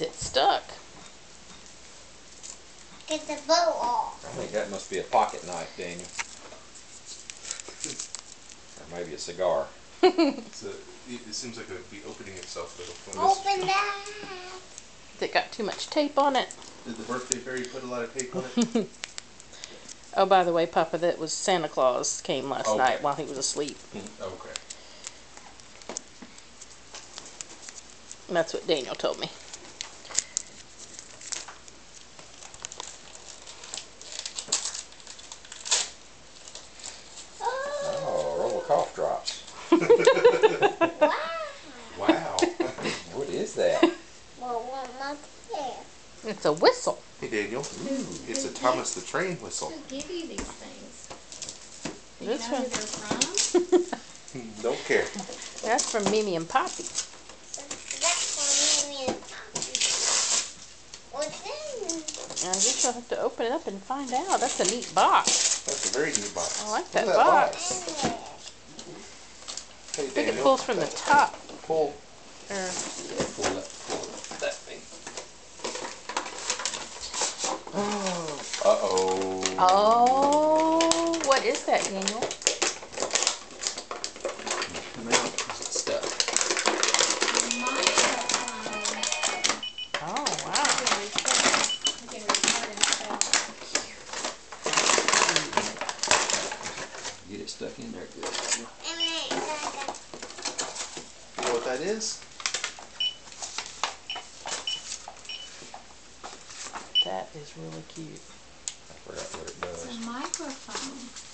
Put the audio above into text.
It's stuck. Get the bow off. I think that must be a pocket knife, Daniel. Or maybe a cigar. It seems like it would be opening itself a little. Open that. It got too much tape on it. Did the birthday fairy put a lot of tape on it? Oh, by the way, Papa, that was Santa Claus came last night while he was asleep. Okay. And that's what Daniel told me. Oh, a roll of cough drops. Wow. Wow. What is that? Well, not there. It's a whistle. Hey Daniel, it's a Thomas the Train whistle. Who give you these things? Do This you know one. who they're from? Don't care. That's from Mimi and Poppy. That's for me and Poppy. What's in? I guess you'll have to open it up and find out. That's a neat box. That's a very neat box. I like Look that at box. there? Hey I think Daniel. it pulls from the top. Pull. Or, Pull that thing. Uh-oh. oh, what is that, Daniel? It's stuck. Oh, wow. Get it stuck in there good. You know what that is? That is really cute. I forgot what it It's does. a microphone.